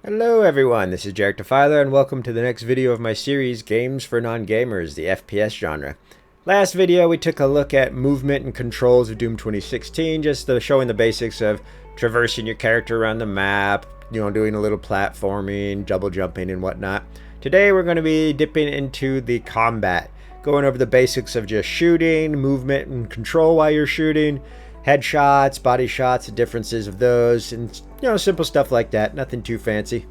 Hello everyone, this is Jarek Defiler and welcome to the next video of my series, Games for Non-Gamers, the FPS genre. Last video we took a look at movement and controls of Doom 2016, just showing the basics of traversing your character around the map, doing a little platforming, double jumping and whatnot. Today we're going to be dipping into the combat, going over the basics of just shooting, movement and control while you're shooting, headshots, body shots, the differences of those, and simple stuff like that. Nothing too fancy.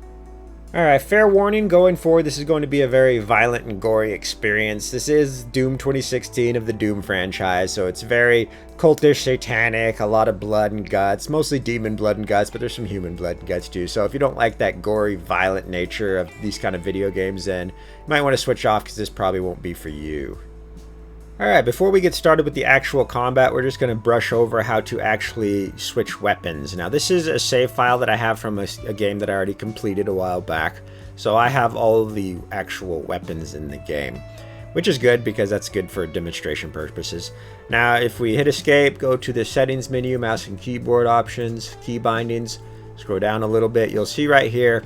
Alright, fair warning, going forward this is going to be a very violent and gory experience. This is Doom 2016 of the Doom franchise, so it's very cultish, satanic, a lot of blood and guts, mostly demon blood and guts, but there's some human blood and guts too. So if you don't like that gory, violent nature of these kind of video games, then you might want to switch off because this probably won't be for you. Alright, before we get started with the actual combat, we're just going to brush over how to actually switch weapons. Now, this is a save file that I have from a game that I already completed a while back. So I have all of the actual weapons in the game, which is good because that's good for demonstration purposes. Now, if we hit escape, go to the settings menu, mouse and keyboard options, key bindings, scroll down a little bit, you'll see right here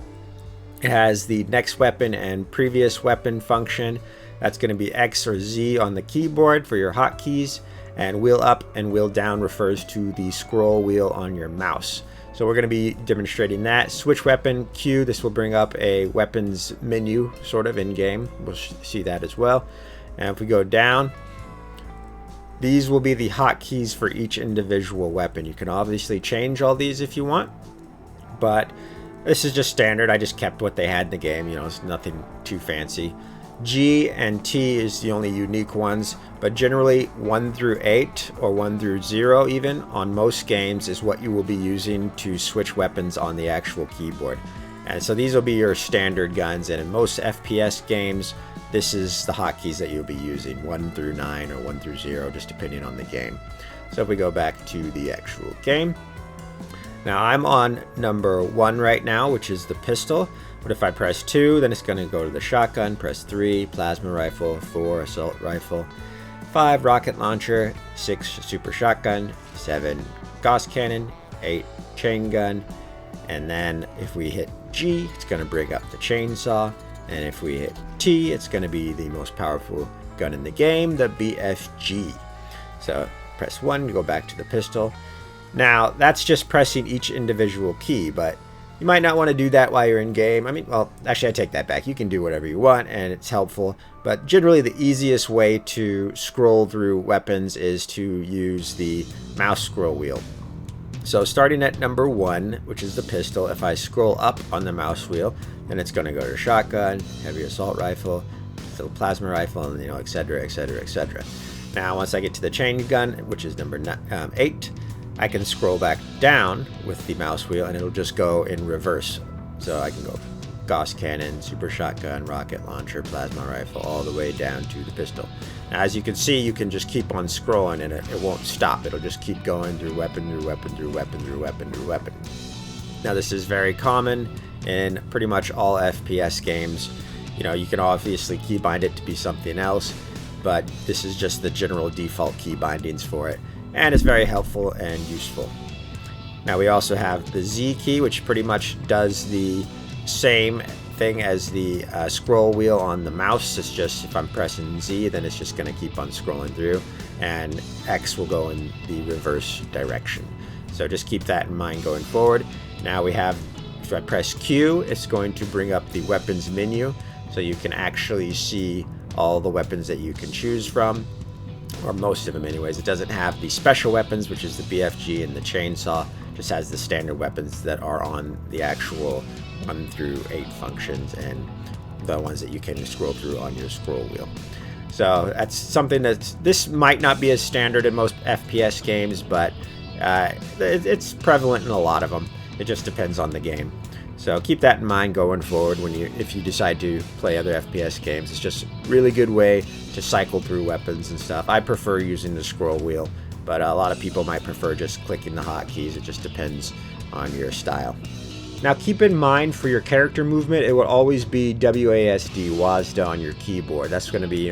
it has the next weapon and previous weapon function. That's going to be X or Z on the keyboard for your hotkeys, and wheel up and wheel down refers to the scroll wheel on your mouse. So we're going to be demonstrating that. Switch weapon Q, this will bring up a weapons menu sort of in game. We'll see that as well. And if we go down, these will be the hotkeys for each individual weapon. You can obviously change all these if you want, but this is just standard. I just kept what they had in the game. It's nothing too fancy. G and T is the only unique ones, but generally 1 through 8 or 1 through 0 even on most games is what you will be using to switch weapons on the actual keyboard. And so these will be your standard guns, and in most FPS games this is the hotkeys that you'll be using, 1 through 9 or 1 through 0, just depending on the game. So if we go back to the actual game, now I'm on number 1 right now, which is the pistol. But if I press 2, then it's going to go to the shotgun. Press 3, plasma rifle. 4, assault rifle. 5, rocket launcher. 6, super shotgun. 7, Gauss cannon. 8, chain gun. And then if we hit G, it's going to bring up the chainsaw. And if we hit T, it's going to be the most powerful gun in the game, the BFG. So press 1 to go back to the pistol. Now, that's just pressing each individual key, but you might not want to do that while you're in game. Well, actually I take that back. You can do whatever you want and it's helpful. But generally the easiest way to scroll through weapons is to use the mouse scroll wheel. So starting at number 1, which is the pistol, if I scroll up on the mouse wheel, then it's going to go to shotgun, heavy assault rifle, little plasma rifle, and etc, etc, etc. Now once I get to the chain gun, which is number 8, I can scroll back down with the mouse wheel and it'll just go in reverse. So I can go Gauss cannon, super shotgun, rocket launcher, plasma rifle, all the way down to the pistol. Now as you can see, you can just keep on scrolling and it won't stop. It'll just keep going through weapon, through weapon, through weapon, through weapon, through weapon. Now this is very common in pretty much all FPS games. You can obviously keybind it to be something else, but this is just the general default key bindings for it. And it's very helpful and useful. Now we also have the Z key, which pretty much does the same thing as the scroll wheel on the mouse. It's just if I'm pressing Z, then it's just going to keep on scrolling through, and X will go in the reverse direction. So just keep that in mind going forward. Now we have, if I press Q, it's going to bring up the weapons menu, so you can actually see all the weapons that you can choose from, or most of them anyways. It doesn't have the special weapons, which is the BFG and the chainsaw. It just has the standard weapons that are on the actual 1 through 8 functions and the ones that you can scroll through on your scroll wheel. So that's something this might not be as standard in most FPS games, but it's prevalent in a lot of them. It just depends on the game. So keep that in mind going forward if you decide to play other FPS games. It's just a really good way to cycle through weapons and stuff. I prefer using the scroll wheel, but a lot of people might prefer just clicking the hotkeys. It just depends on your style. Now keep in mind for your character movement, it will always be WASD on your keyboard. That's going to be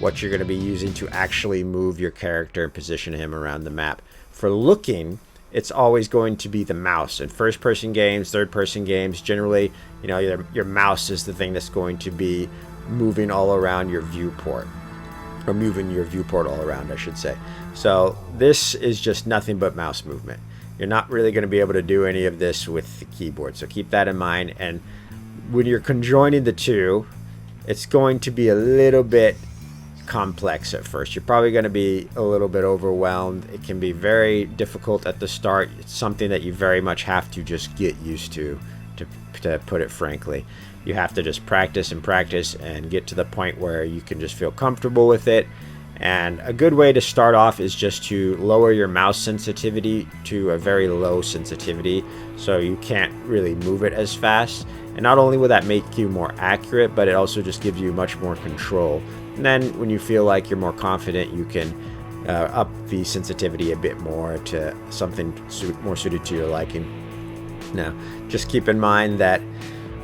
what you're going to be using to actually move your character and position him around the map. For looking, it's always going to be the mouse. In first-person games, third-person games, generally, you know, your mouse is the thing that's going to be moving all around your viewport, or moving your viewport all around, I should say. So this is just nothing but mouse movement. You're not really going to be able to do any of this with the keyboard, so keep that in mind. And when you're conjoining the two, it's going to be a little bit complex at first. You're probably going to be a little bit overwhelmed. It can be very difficult at the start. It's something that you very much have to just get used to put it frankly. You have to just practice and practice and get to the point where you can just feel comfortable with it. And a good way to start off is just to lower your mouse sensitivity to a very low sensitivity, so you can't really move it as fast. And not only will that make you more accurate, but it also just gives you much more control. And then when you feel like you're more confident, you can up the sensitivity a bit more to something more suited to your liking. Now, just keep in mind that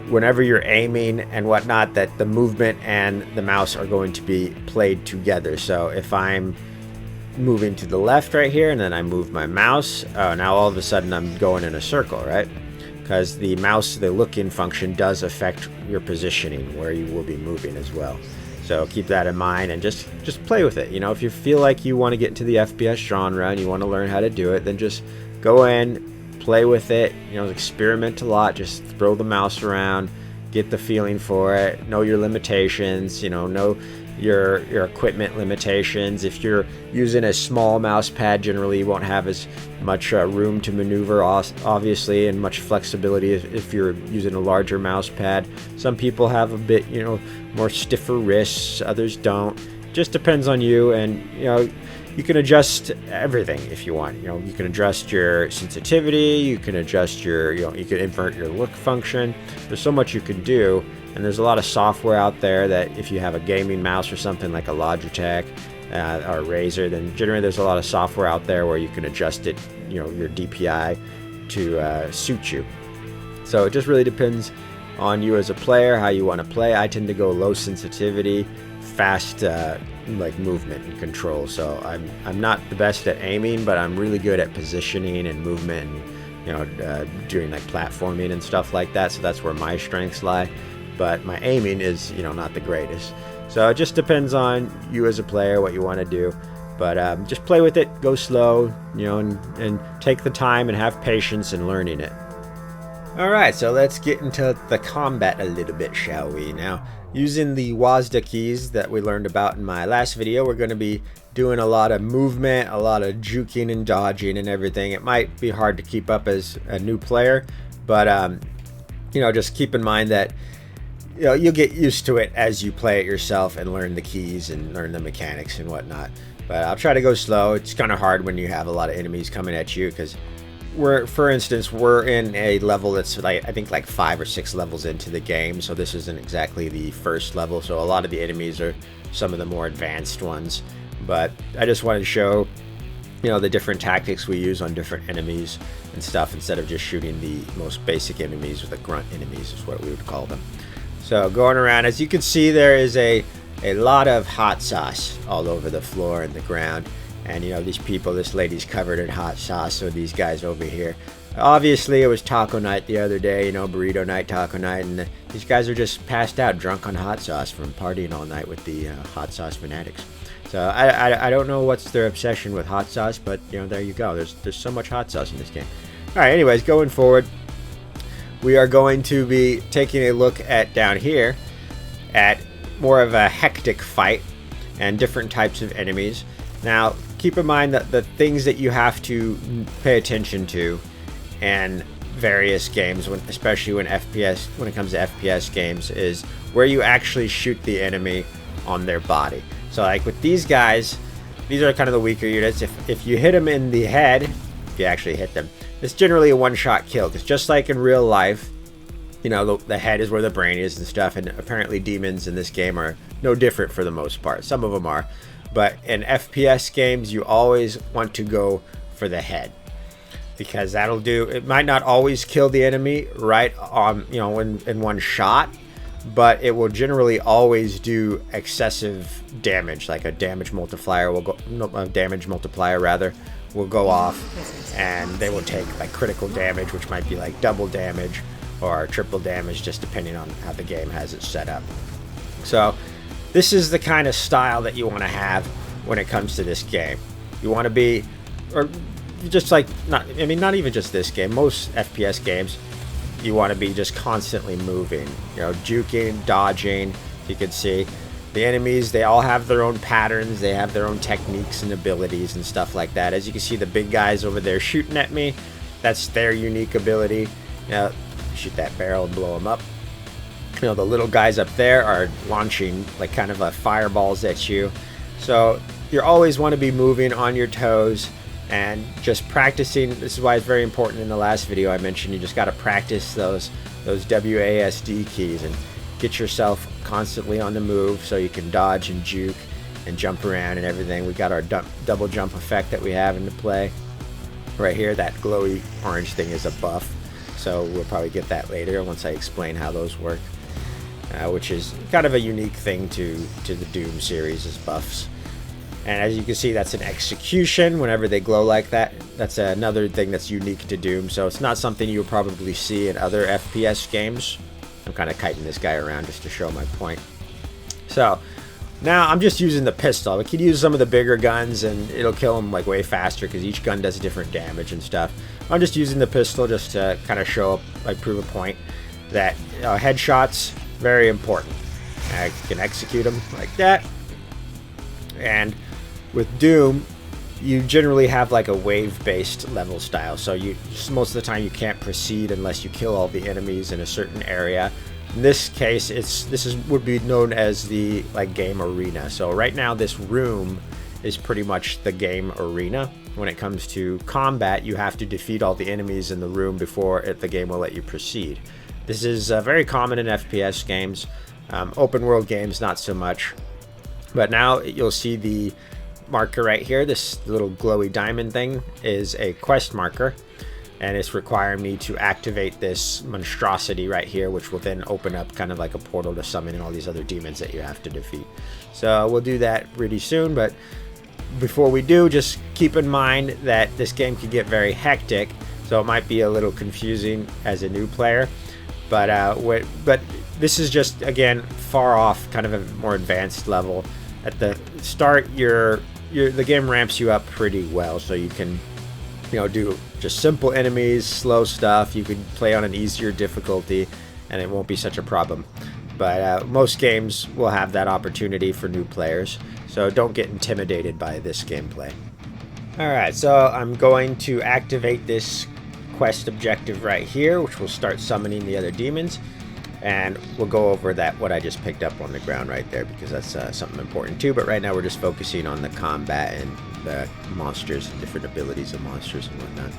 whenever you're aiming and whatnot, that the movement and the mouse are going to be played together. So if I'm moving to the left right here and then I move my mouse, now all of a sudden I'm going in a circle, right? Because the mouse, the look-in function does affect your positioning where you will be moving as well. So keep that in mind and just play with it. You know, if you feel like you want to get into the FPS genre and you want to learn how to do it, then just go in, play with it, you know, experiment a lot, just throw the mouse around, get the feeling for it, know your limitations, you know your equipment limitations. If you're using a small mouse pad, generally you won't have as much room to maneuver, obviously, and much flexibility if you're using a larger mouse pad. Some people have a bit, you know, more stiffer wrists, others don't. Just depends on you, and you know, you can adjust everything if you want. You know, you can adjust your sensitivity, you can adjust your, you know, you can invert your look function. There's so much you can do, and there's a lot of software out there that if you have a gaming mouse or something like a Logitech or a Razer, then generally there's a lot of software out there where you can adjust it, you know, your DPI to suit you. So it just really depends on you as a player, how you want to play. I tend to go low sensitivity, fast like movement and control. So I'm not the best at aiming, but I'm really good at positioning and movement and, you know, doing like platforming and stuff like that. So that's where my strengths lie. But my aiming is, you know, not the greatest. So it just depends on you as a player, what you want to do. But just play with it, go slow, you know, and take the time and have patience in learning it. Alright, so let's get into the combat a little bit, shall we? Now, using the WASD keys that we learned about in my last video, we're going to be doing a lot of movement, a lot of juking and dodging and everything. It might be hard to keep up as a new player, but you know, just keep in mind that, you know, you'll get used to it as you play it yourself and learn the keys and learn the mechanics and whatnot. But I'll try to go slow. It's kind of hard when you have a lot of enemies coming at you, because for instance, we're in a level that's like, I think like 5 or 6 levels into the game, so this isn't exactly the first level, so a lot of the enemies are some of the more advanced ones. But I just wanted to show, you know, the different tactics we use on different enemies and stuff, instead of just shooting the most basic enemies, or the grunt enemies is what we would call them. So going around, as you can see, there is a lot of hot sauce all over the floor and the ground. And you know, these people, this lady's covered in hot sauce, so these guys over here. Obviously, it was taco night the other day, you know, burrito night, taco night, and these guys are just passed out, drunk on hot sauce from partying all night with the hot sauce fanatics. So I don't know what's their obsession with hot sauce, but you know, there you go. There's so much hot sauce in this game. All right, anyways, going forward, we are going to be taking a look at down here at more of a hectic fight and different types of enemies. Now, keep in mind that the things that you have to pay attention to in various games, especially when it comes to FPS games, is where you actually shoot the enemy on their body. So like with these guys, these are kind of the weaker units. If you hit them in the head, if you actually hit them, it's generally a one-shot kill. Because just like in real life, you know, the head is where the brain is and stuff, and apparently demons in this game are no different for the most part. Some of them are. But in FPS games, you always want to go for the head, because that'll do. It might not always kill the enemy right on, you know, in one shot, but it will generally always do excessive damage. Like a damage multiplier will go, no, a damage multiplier rather will go off, and they will take like critical damage, which might be like double damage or triple damage, just depending on how the game has it set up. So this is the kind of style that you want to have when it comes to this game. You want to be, or just like, not even just this game, most FPS games, you want to be just constantly moving, you know, juking, dodging. You can see the enemies, they all have their own patterns, they have their own techniques and abilities and stuff like that. As you can see, the big guys over there shooting at me, that's their unique ability. You know, shoot that barrel and blow them up. You know, the little guys up there are launching like kind of fireballs at you. So you always want to be moving on your toes and just practicing. This is why it's very important. In the last video I mentioned, you just got to practice those WASD keys and get yourself constantly on the move so you can dodge and juke and jump around and everything. We got our double jump effect that we have into play right here. That glowy orange thing is a buff, so we'll probably get that later once I explain how those work, which is kind of a unique thing to the Doom series, is buffs. And as you can see, that's an execution whenever they glow like that. That's another thing that's unique to Doom, so it's not something you'll probably see in other FPS games. I'm kind of kiting this guy around just to show my point. So now I'm just using the pistol. We could use some of the bigger guns and it'll kill them like way faster because each gun does different damage and stuff. I'm just using the pistol just to kind of show up, like prove a point that headshots, very important. I can execute them like that. And with Doom, you generally have like a wave-based level style, so most of the time you can't proceed unless you kill all the enemies in a certain area. In this case, would be known as the like game arena. So right now this room is pretty much the game arena. When it comes to combat, you have to defeat all the enemies in the room before the game will let you proceed. This is very common in FPS games. Open world games, not so much. But now you'll see the marker right here. This little glowy diamond thing is a quest marker, and it's requiring me to activate this monstrosity right here, which will then open up kind of like a portal to summon in all these other demons that you have to defeat. So we'll do that pretty soon, but before we do, just keep in mind that this game can get very hectic, so it might be a little confusing as a new player, but this is just, again, far off, kind of a more advanced level. At the start, the game ramps you up pretty well, so you can, you know, do just simple enemies, slow stuff. You can play on an easier difficulty, and it won't be such a problem. But most games will have that opportunity for new players, so don't get intimidated by this gameplay. Alright, so I'm going to activate this quest objective right here, which will start summoning the other demons. And we'll go over what I just picked up on the ground right there, because that's something important too. But right now we're just focusing on the combat and the monsters and different abilities of monsters and whatnot.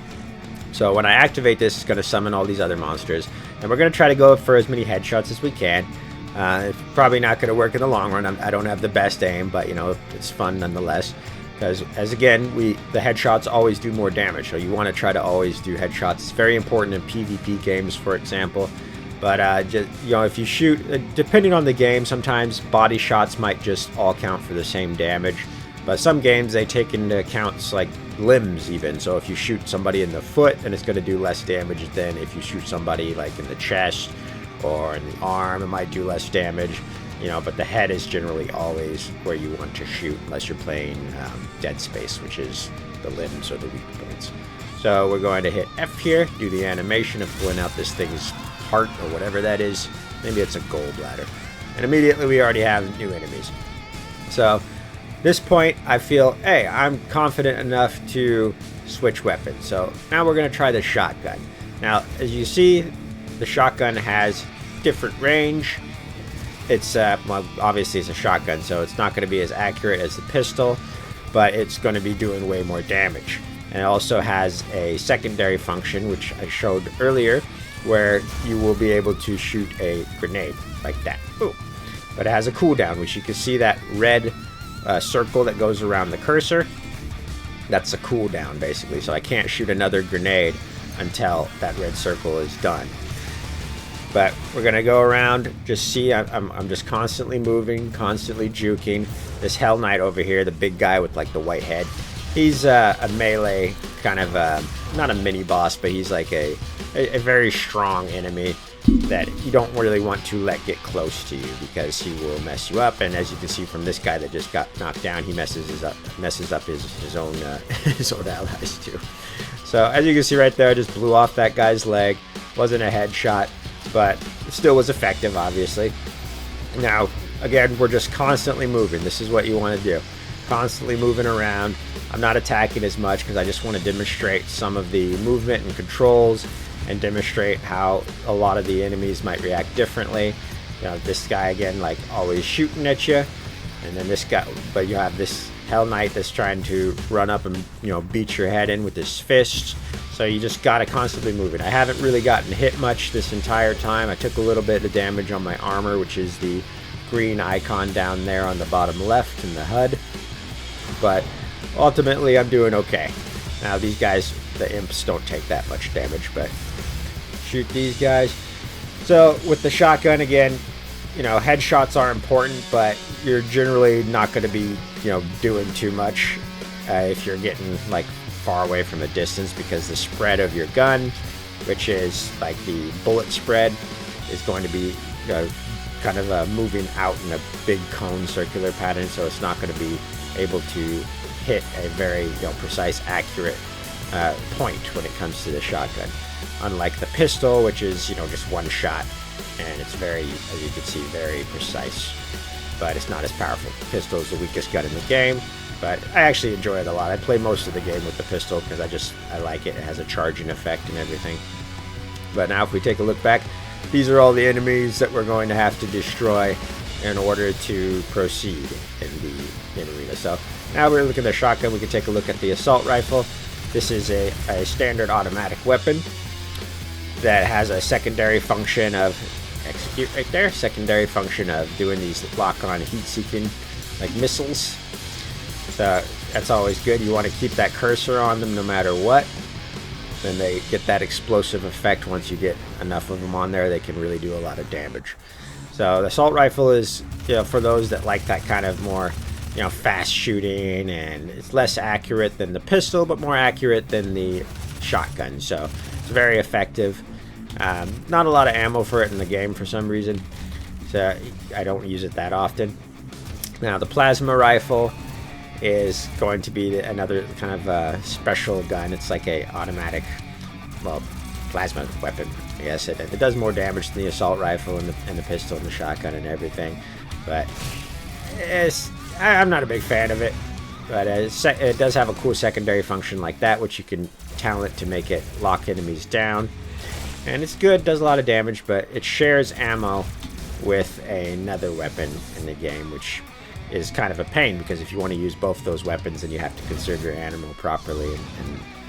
So when I activate this, it's going to summon all these other monsters, and we're going to try to go for as many headshots as we can. It's probably not going to work in the long run. I don't have the best aim, but you know, it's fun nonetheless. Because as again, the headshots always do more damage, so you want to try to always do headshots. It's very important in PvP games, for example. But just, you know, if you shoot, depending on the game, sometimes body shots might just all count for the same damage. But some games, they take into account like limbs even. So if you shoot somebody in the foot, then it's going to do less damage than if you shoot somebody like in the chest or in the arm. It might do less damage, you know. But the head is generally always where you want to shoot, unless you're playing Dead Space, which is the limbs or the weak points. So we're going to hit F here, do the animation of pulling out this thing's heart or whatever that is. Maybe it's a gallbladder. And immediately we already have new enemies. So at this point I feel, hey, I'm confident enough to switch weapons. So now we're going to try the shotgun. Now as you see, the shotgun has different range. It's well, obviously it's a shotgun, so it's not going to be as accurate as the pistol, but it's going to be doing way more damage. And it also has a secondary function, which I showed earlier, where you will be able to shoot a grenade like that. Boom. But it has a cooldown, which you can see that red circle that goes around the cursor. That's a cooldown basically, so I can't shoot another grenade until that red circle is done. But we're gonna go around, just see, I'm just constantly moving, constantly juking. This Hell Knight over here, the big guy with like the white head, He's a melee kind of, not a mini boss, but he's like a very strong enemy that you don't really want to let get close to you because he will mess you up. And as you can see from this guy that just got knocked down, he messes up his own his own allies too. So as you can see right there, I just blew off that guy's leg. Wasn't a headshot, but it still was effective, obviously. Now, again, we're just constantly moving. This is what you want to do. Constantly moving around. I'm not attacking as much because I just want to demonstrate some of the movement and controls and demonstrate how a lot of the enemies might react differently. You know, this guy again, like always shooting at you, and then this guy, but you have this Hell Knight that's trying to run up and, you know, beat your head in with his fists. So you just gotta constantly move it. I haven't really gotten hit much this entire time. I took a little bit of damage on my armor, which is the green icon down there on the bottom left in the HUD. But ultimately, I'm doing okay. Now, these guys, the imps, don't take that much damage, but shoot these guys. So, with the shotgun, again, you know, headshots are important, but you're generally not going to be, you know, doing too much if you're getting, like, far away from a distance, because the spread of your gun, which is, like, the bullet spread, is going to be, kind of moving out in a big cone circular pattern, so it's not going to be able to hit a very, you know, precise, accurate point when it comes to the shotgun. Unlike the pistol, which is, you know, just one shot, and it's very, as you can see, very precise, but it's not as powerful. The pistol is the weakest gun in the game, but I actually enjoy it a lot. I play most of the game with the pistol because I like it. It has a charging effect and everything. But now if we take a look back, these are all the enemies that we're going to have to destroy in order to proceed in the arena. So now we're looking at the shotgun. We can take a look at the assault rifle. This is a standard automatic weapon that has a secondary function of execute right there. Secondary function of doing these lock-on heat-seeking like missiles. So that's always good. You want to keep that cursor on them no matter what. Then they get that explosive effect. Once you get enough of them on there, they can really do a lot of damage. So the assault rifle is, you know, for those that like that kind of more, you know, fast shooting, and it's less accurate than the pistol, but more accurate than the shotgun. So it's very effective. Not a lot of ammo for it in the game for some reason, so I don't use it that often. Now the plasma rifle is going to be another kind of special gun. It's like a automatic, well, plasma weapon, I guess. It does more damage than the assault rifle and the pistol and the shotgun and everything, but I'm not a big fan of it. But it does have a cool secondary function like that, which you can talent to make it lock enemies down, and it's good. Does a lot of damage, but it shares ammo with another weapon in the game, which is kind of a pain, because if you want to use both those weapons, then you have to conserve your ammo properly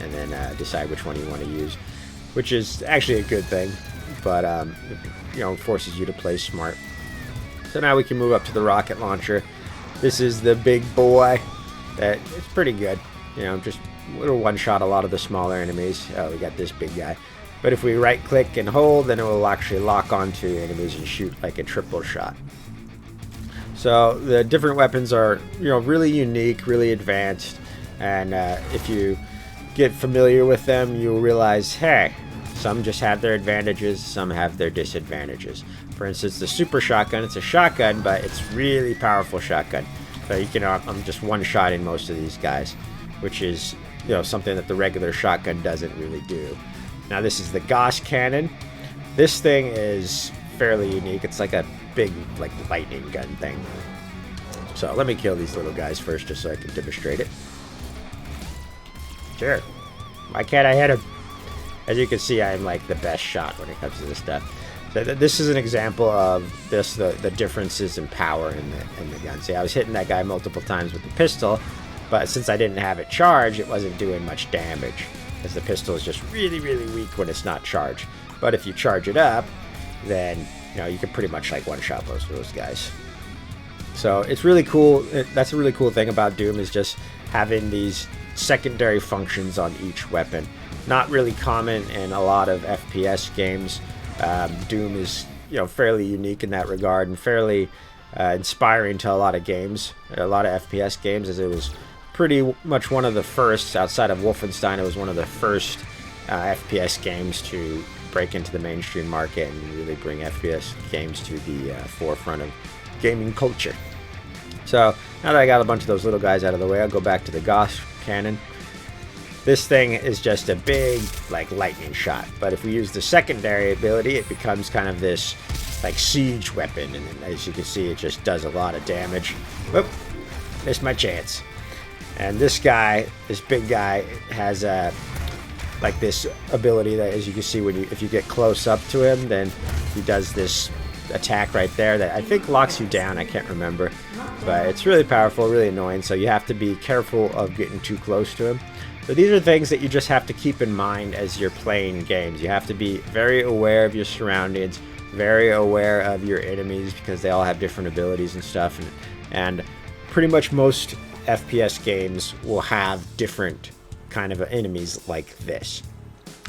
and then decide which one you want to use, which is actually a good thing, but you know, forces you to play smart. So now we can move up to the rocket launcher. This is the big boy. It's pretty good, you know, just little one-shot a lot of the smaller enemies. Oh, we got this big guy. But if we right-click and hold, then it will actually lock onto enemies and shoot like a triple shot. So the different weapons are, you know, really unique, really advanced, and if you get familiar with them, you'll realize, hey, some just have their advantages, some have their disadvantages. For instance, the super shotgun, it's a shotgun, but it's really powerful shotgun. So you can, I'm just one-shotting most of these guys, which is, you know, something that the regular shotgun doesn't really do. Now this is the Gauss cannon. This thing is fairly unique. It's like a big, like, lightning gun thing. So let me kill these little guys first, just so I can demonstrate it. Sure. Why can't I hit him? As you can see, I'm like the best shot when it comes to this stuff. So this is an example of this, the differences in power in the gun. See, I was hitting that guy multiple times with the pistol, but since I didn't have it charged, it wasn't doing much damage, because the pistol is just really, really weak when it's not charged. But if you charge it up, then, you know, you can pretty much like one-shot most of those guys. So it's really cool. That's a really cool thing about Doom, is just having these secondary functions on each weapon. Not really common in a lot of FPS games. Doom is, you know, fairly unique in that regard, and fairly inspiring to a lot of games, a lot of FPS games, as it was pretty much one of the first, outside of Wolfenstein, it was one of the first FPS games to break into the mainstream market and really bring FPS games to the forefront of gaming culture. So now that I got a bunch of those little guys out of the way, I'll go back to the Gauss cannon. This thing is just a big, like, lightning shot. But if we use the secondary ability, it becomes kind of this, like, siege weapon. And as you can see, it just does a lot of damage. Whoop! Missed my chance. And this guy, this big guy, has like this ability that, as you can see, if you get close up to him, then he does this attack right there that I think locks you down. I can't remember, but it's really powerful, really annoying. So you have to be careful of getting too close to him. So these are things that you just have to keep in mind as you're playing games. You have to be very aware of your surroundings, very aware of your enemies, because they all have different abilities and stuff. And pretty much most FPS games will have different kind of enemies like this.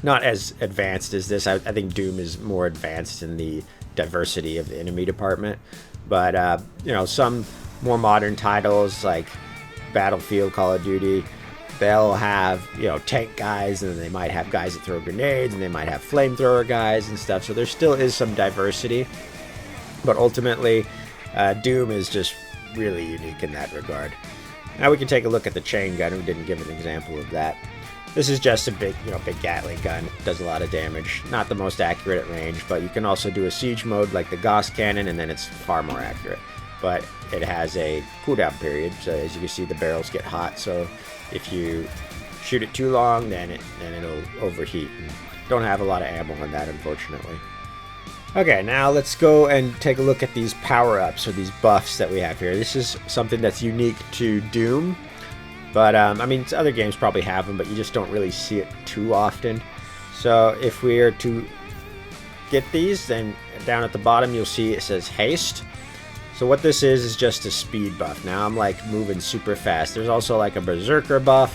Not as advanced as this. I think Doom is more advanced in the diversity of the enemy department. But, you know, some more modern titles like Battlefield, Call of Duty, they'll have, you know, tank guys, and they might have guys that throw grenades, and they might have flamethrower guys and stuff. So there still is some diversity. But ultimately, Doom is just really unique in that regard. Now we can take a look at the chain gun. We didn't give an example of that. This is just a big, you know, big Gatling gun. It does a lot of damage. Not the most accurate at range, but you can also do a siege mode like the Gauss cannon, and then it's far more accurate. But it has a cooldown period, so as you can see, the barrels get hot. So if you shoot it too long, then it'll overheat. And don't have a lot of ammo on that, unfortunately. Okay, now let's go and take a look at these power-ups, or these buffs that we have here. This is something that's unique to Doom, but I mean, other games probably have them, but you just don't really see it too often. So if we are to get these, then down at the bottom you'll see it says haste. So what this is just a speed buff. Now I'm like moving super fast. There's also like a berserker buff,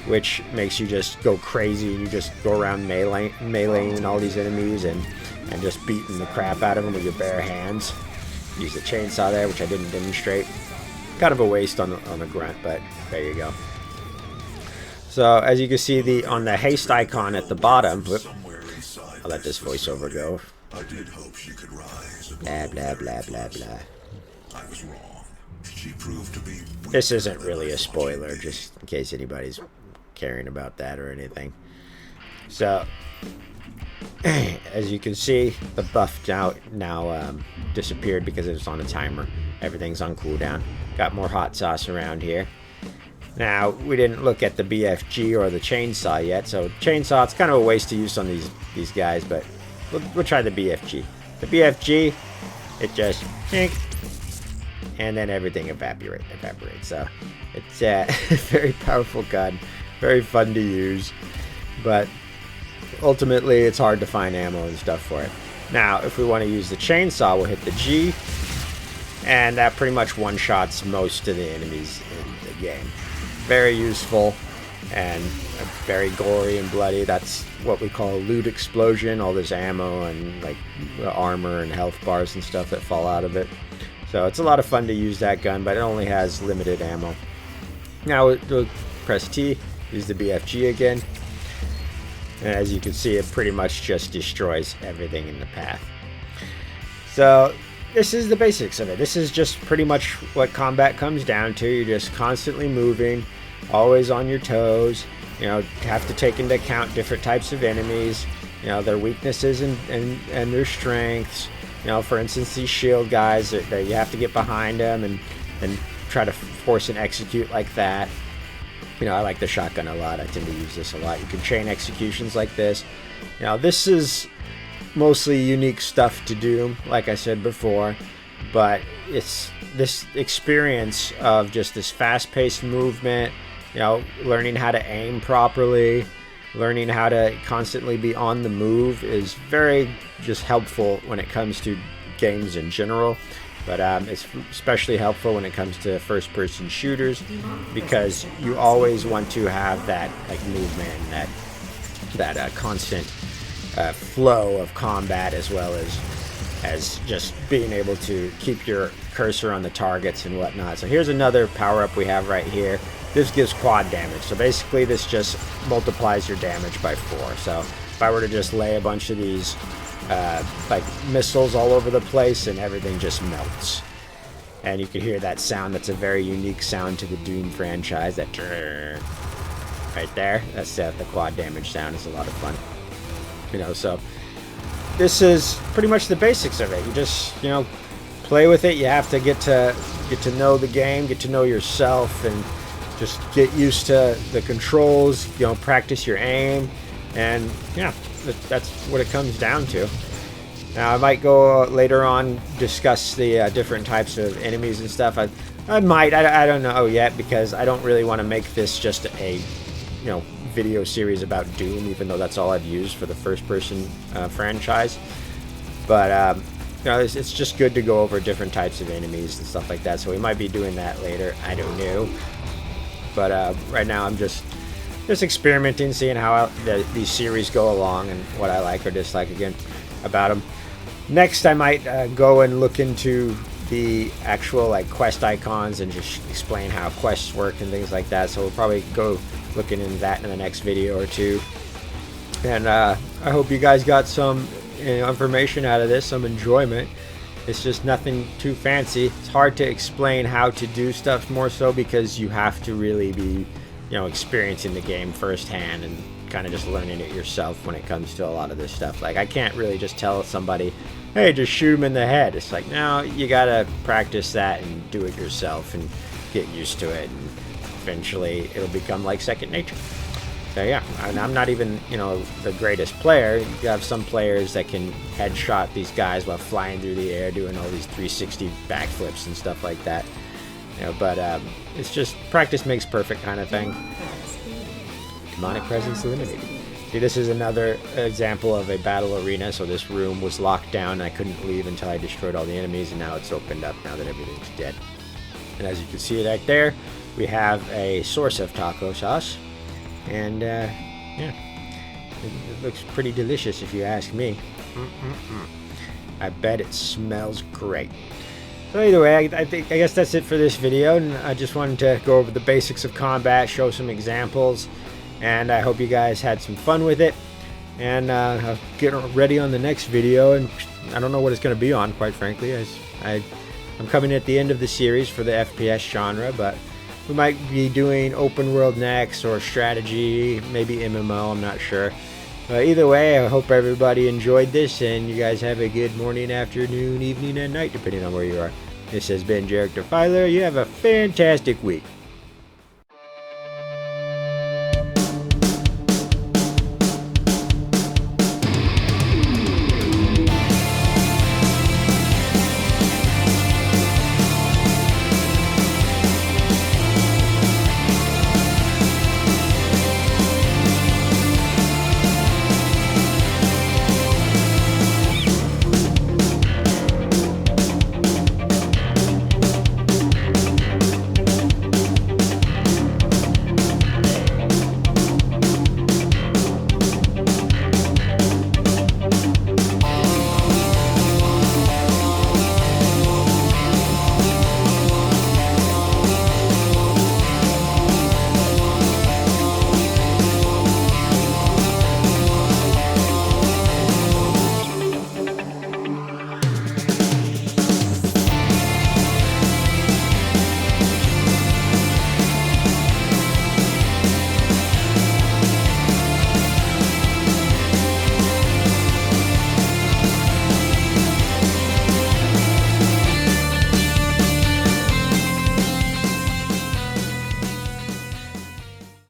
which makes you just go crazy. You just go around meleeing all these enemies and just beating the crap out of them with your bare hands. Use the chainsaw there, which I didn't demonstrate. Kind of a waste on the grunt, but there you go. So as you can see, on the haste icon at the bottom, whoop, I'll let this voiceover go. I did hope she could rise. Blah blah blah blah blah. I was wrong. She proved to be. This isn't really a spoiler, just in case anybody's caring about that or anything. So as you can see, the buff now disappeared because it was on a timer. Everything's on cooldown. Got more hot sauce around here. Now, we didn't look at the BFG or the chainsaw yet, so chainsaw, it's kind of a waste of use on these guys, but we'll try the BFG. The BFG, it just and then everything evaporates. So it's a very powerful gun, very fun to use, but ultimately it's hard to find ammo and stuff for it. Now, if we want to use the chainsaw, we'll hit the G, and that pretty much one-shots most of the enemies in the game. Very useful and very gory and bloody. That's what we call a loot explosion, all this ammo and like armor and health bars and stuff that fall out of it. So it's a lot of fun to use that gun, but it only has limited ammo. Now we'll press T, use the BFG again, and as you can see, it pretty much just destroys everything in the path. So this is the basics of it. This is just pretty much what combat comes down to. You're just constantly moving, always on your toes. You know, have to take into account different types of enemies, you know, their weaknesses and their strengths. You know, for instance, these shield guys, that you have to get behind them and try to force an execute like that. You know, I like the shotgun a lot. I tend to use this a lot. You can chain executions like this. You know, this is mostly unique stuff to do, like I said before, but it's this experience of just this fast-paced movement, you know, learning how to aim properly, learning how to constantly be on the move is very just helpful when it comes to games in general. But it's especially helpful when it comes to first-person shooters, because you always want to have that like movement and that constant flow of combat, as well as just being able to keep your cursor on the targets and whatnot. So here's another power-up we have right here. this gives quad damage. So basically this just multiplies your damage by 4. So if I were to just lay a bunch of these like missiles all over the place, and everything just melts. And you can hear that sound. That's a very unique sound to the Doom franchise. That right there. That's the quad damage sound. It's a lot of fun. You know, so this is pretty much the basics of it. You just, you know, play with it. You have to get to know the game, get to know yourself, and just get used to the controls. You know, practice your aim, and yeah, that's what it comes down to. Now I might go later on discuss the different types of enemies and stuff. I don't know yet, because I don't really want to make this just a, you know, video series about Doom, even though that's all I've used for the first-person franchise. But you know, it's just good to go over different types of enemies and stuff like that. So we might be doing that later. I don't know. But right now I'm just experimenting, seeing how these series go along and what I like or dislike again about them. Next, I might go and look into the actual like quest icons and just explain how quests work and things like that. So we'll probably go looking into that in the next video or two. And I hope you guys got some, you know, information out of this, some enjoyment. It's just nothing too fancy. It's hard to explain how to do stuff, more so because you have to really be, you know, experiencing the game firsthand and kind of just learning it yourself when it comes to a lot of this stuff. Like, I can't really just tell somebody, hey, just shoot him in the head. It's like, no, you gotta practice that and do it yourself and get used to it, and eventually it'll become like second nature. So yeah, and I'm not even, you know, the greatest player. You have some players that can headshot these guys while flying through the air, doing all these 360 backflips and stuff like that. You know, but it's just practice makes perfect kind of thing. Demonic presence eliminated. See, this is another example of a battle arena. So this room was locked down and I couldn't leave until I destroyed all the enemies, and now it's opened up now that everything's dead. And as you can see right there, we have a source of taco sauce. And yeah, it looks pretty delicious if you ask me. I bet it smells great. So either way, I guess that's it for this video, and I just wanted to go over the basics of combat, show some examples, and I hope you guys had some fun with it. And I'll get ready on the next video, and I don't know what it's going to be on, quite frankly. I'm coming at the end of the series for the FPS genre, but we might be doing open world next, or strategy, maybe MMO, I'm not sure. But either way, I hope everybody enjoyed this, and you guys have a good morning, afternoon, evening, and night, depending on where you are. This has been Jarek Defiler. You have a fantastic week.